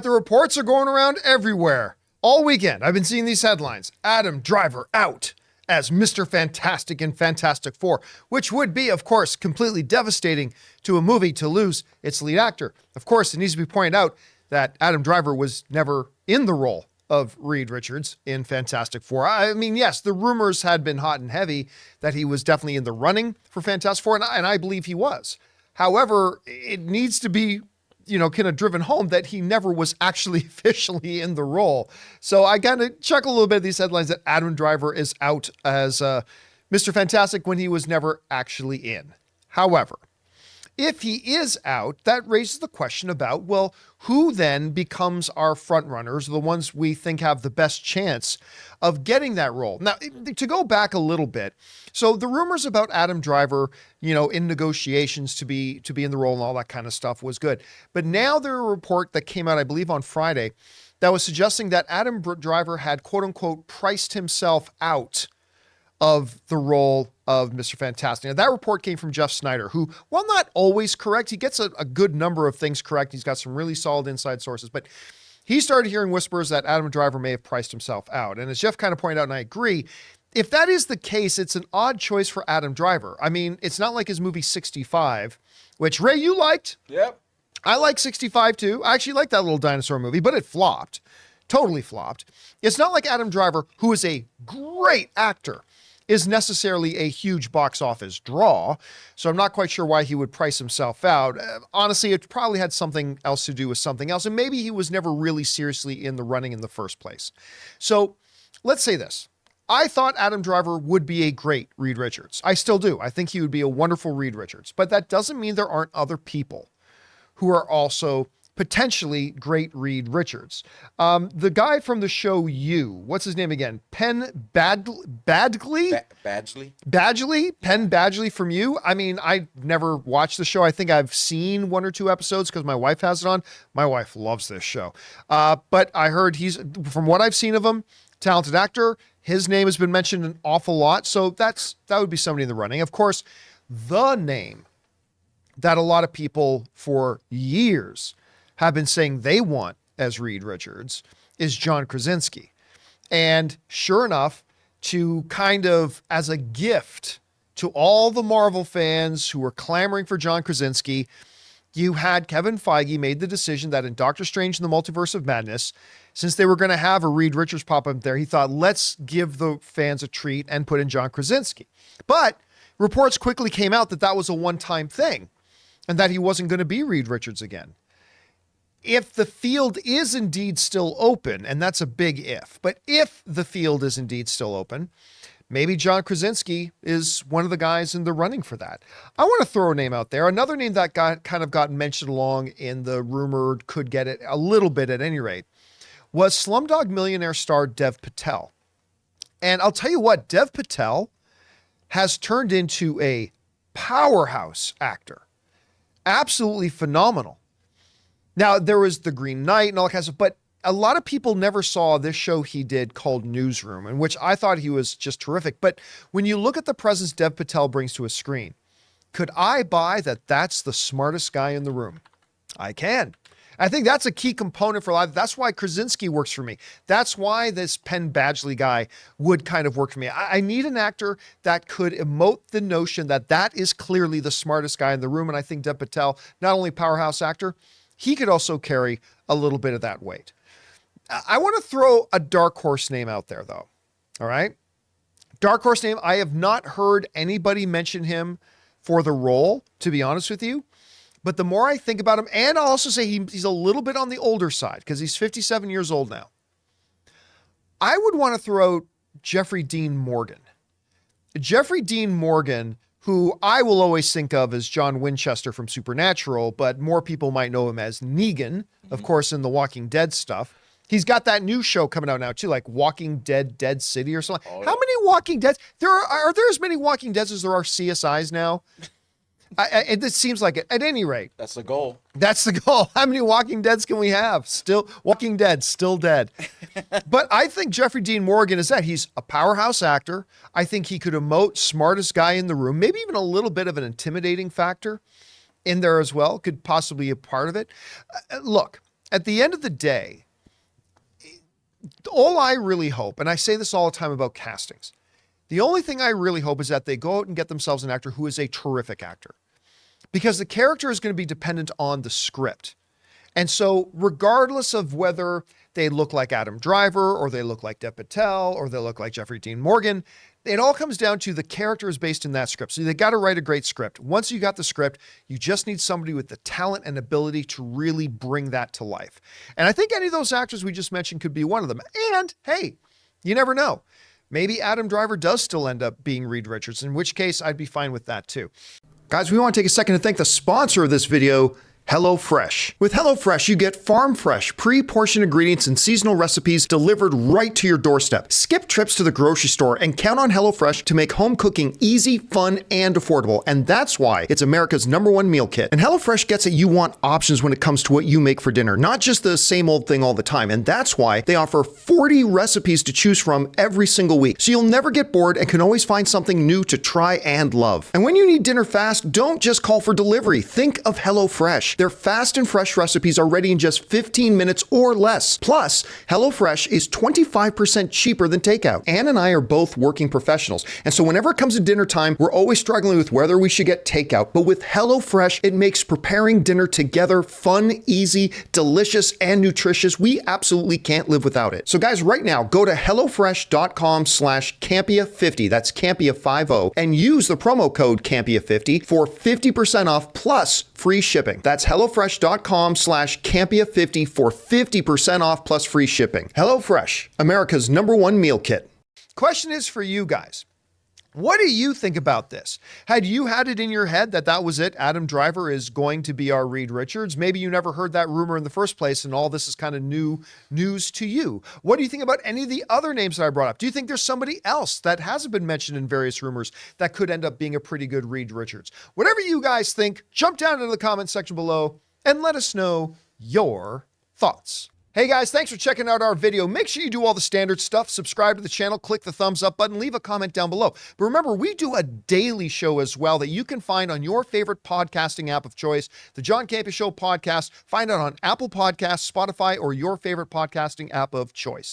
the reports are going around everywhere. All weekend, I've been seeing these headlines. Adam Driver out as Mr. Fantastic in Fantastic Four, which would be, of course, completely devastating to a movie to lose its lead actor. Of course, it needs to be pointed out that Adam Driver was never in the role of Reed Richards in Fantastic Four. I mean, yes, the rumors had been hot and heavy that he was definitely in the running for Fantastic Four, and I believe he was. However, it needs to be, kind of driven home that he never was actually officially in the role. So I got to chuckle a little bit at these headlines that Adam Driver is out as Mr. Fantastic when he was never actually in. However, if he is out, that raises the question about, well, who then becomes our front runners, the ones we think have the best chance of getting that role? Now, to go back a little bit, so the rumors about Adam Driver, in negotiations to be in the role and all that kind of stuff was good. But now there's a report that came out, I believe on Friday, that was suggesting that Adam Driver had quote unquote priced himself out of the role of Mr. Fantastic. Now, that report came from Jeff Snyder, who, while not always correct, he gets a good number of things correct. He's got some really solid inside sources, but he started hearing whispers that Adam Driver may have priced himself out. And as Jeff kind of pointed out, and I agree, if that is the case, it's an odd choice for Adam Driver. I mean, it's not like his movie 65, which, Ray, you liked. Yep. I like 65 too. I actually like that little dinosaur movie, but it flopped. Totally flopped. It's not like Adam Driver, who is a great actor, is necessarily a huge box office draw. So I'm not quite sure why he would price himself out. Honestly, it probably had something else to do with something else. And maybe he was never really seriously in the running in the first place. So let's say this. I thought Adam Driver would be a great Reed Richards. I still do. I think he would be a wonderful Reed Richards. But that doesn't mean there aren't other people who are also potentially great Reed Richards. The guy from the show You, what's his name again? Penn Badgley? Badgley? Penn Badgley from You. I mean, I never watched the show. I think I've seen one or two episodes because my wife has it on. My wife loves this show. But I heard from what I've seen of him, talented actor. His name has been mentioned an awful lot. So that would be somebody in the running. Of course, the name that a lot of people for years have been saying they want as Reed Richards is John Krasinski. And sure enough, to kind of as a gift to all the Marvel fans who were clamoring for John Krasinski, you had Kevin Feige made the decision that in Doctor Strange and the Multiverse of Madness, since they were going to have a Reed Richards pop up there, he thought, let's give the fans a treat and put in John Krasinski. But reports quickly came out that that was a one-time thing and that he wasn't going to be Reed Richards again. If the field is indeed still open, and that's a big if, but if the field is indeed still open, maybe John Krasinski is one of the guys in the running for that. I want to throw a name out there. Another name that got mentioned along in the rumored could get it a little bit at any rate was Slumdog Millionaire star Dev Patel. And I'll tell you what, Dev Patel has turned into a powerhouse actor. Absolutely phenomenal. Now, there was The Green Knight and all that kind of stuff, but a lot of people never saw this show he did called Newsroom, in which I thought he was just terrific. But when you look at the presence Dev Patel brings to a screen, could I buy that that's the smartest guy in the room? I can. I think that's a key component for a lot. That's why Krasinski works for me. That's why this Penn Badgley guy would kind of work for me. I need an actor that could emote the notion that that is clearly the smartest guy in the room. And I think Dev Patel, not only powerhouse actor, he could also carry a little bit of that weight. I want to throw a dark horse name out there, though. All right? Dark horse name. I have not heard anybody mention him for the role, to be honest with you. But the more I think about him, and I'll also say he's a little bit on the older side because he's 57 years old now. I would want to throw out Jeffrey Dean Morgan. Jeffrey Dean Morgan, who I will always think of as John Winchester from Supernatural, but more people might know him as Negan, of course, in the Walking Dead stuff. He's got that new show coming out now too, like Walking Dead, Dead City or something. Oh, yeah. How many Walking Deads? Are there as many Walking Deads as there are CSIs now? It seems like it. At any rate. That's the goal. That's the goal. How many Walking Deads can we have? Still Walking Dead, still dead. But I think Jeffrey Dean Morgan is that. He's a powerhouse actor. I think he could emote smartest guy in the room, maybe even a little bit of an intimidating factor in there as well. Could possibly be a part of it. Look, at the end of the day, all I really hope, and I say this all the time about castings, the only thing I really hope is that they go out and get themselves an actor who is a terrific actor, because the character is going to be dependent on the script. And so regardless of whether they look like Adam Driver or they look like Dev Patel or they look like Jeffrey Dean Morgan, it all comes down to the character is based in that script. So they got to write a great script. Once you got the script, you just need somebody with the talent and ability to really bring that to life. And I think any of those actors we just mentioned could be one of them. And hey, you never know. Maybe Adam Driver does still end up being Reed Richards, in which case I'd be fine with that too. Guys, we want to take a second to thank the sponsor of this video, HelloFresh. With HelloFresh, you get farm-fresh, pre-portioned ingredients and seasonal recipes delivered right to your doorstep. Skip trips to the grocery store and count on HelloFresh to make home cooking easy, fun, and affordable. And that's why it's America's #1 meal kit. And HelloFresh gets it you want options when it comes to what you make for dinner, not just the same old thing all the time. And that's why they offer 40 recipes to choose from every single week. So you'll never get bored and can always find something new to try and love. And when you need dinner fast, don't just call for delivery. Think of HelloFresh. Their fast and fresh recipes are ready in just 15 minutes or less. Plus, HelloFresh is 25% cheaper than takeout. Ann and I are both working professionals, and so whenever it comes to dinner time, we're always struggling with whether we should get takeout. But with HelloFresh, it makes preparing dinner together fun, easy, delicious, and nutritious. We absolutely can't live without it. So guys, right now, go to HelloFresh.com/Campea50, that's Campea50, and use the promo code Campea50 for 50% off plus free shipping. That's HelloFresh.com/Campea50 for 50% off plus free shipping. HelloFresh, America's #1 meal kit. Question is for you guys. What do you think about this? Had you had it in your head that that was it? Adam Driver is going to be our Reed Richards. Maybe you never heard that rumor in the first place and all this is kind of new news to you. What do you think about any of the other names that I brought up? Do you think there's somebody else that hasn't been mentioned in various rumors that could end up being a pretty good Reed Richards? Whatever you guys think, jump down into the comment section below and let us know your thoughts. Hey guys, thanks for checking out our video. Make sure you do all the standard stuff, subscribe to the channel, click the thumbs up button, leave a comment down below. But remember, we do a daily show as well that you can find on your favorite podcasting app of choice, the John Campea Show podcast. Find it on Apple Podcasts, Spotify, or your favorite podcasting app of choice.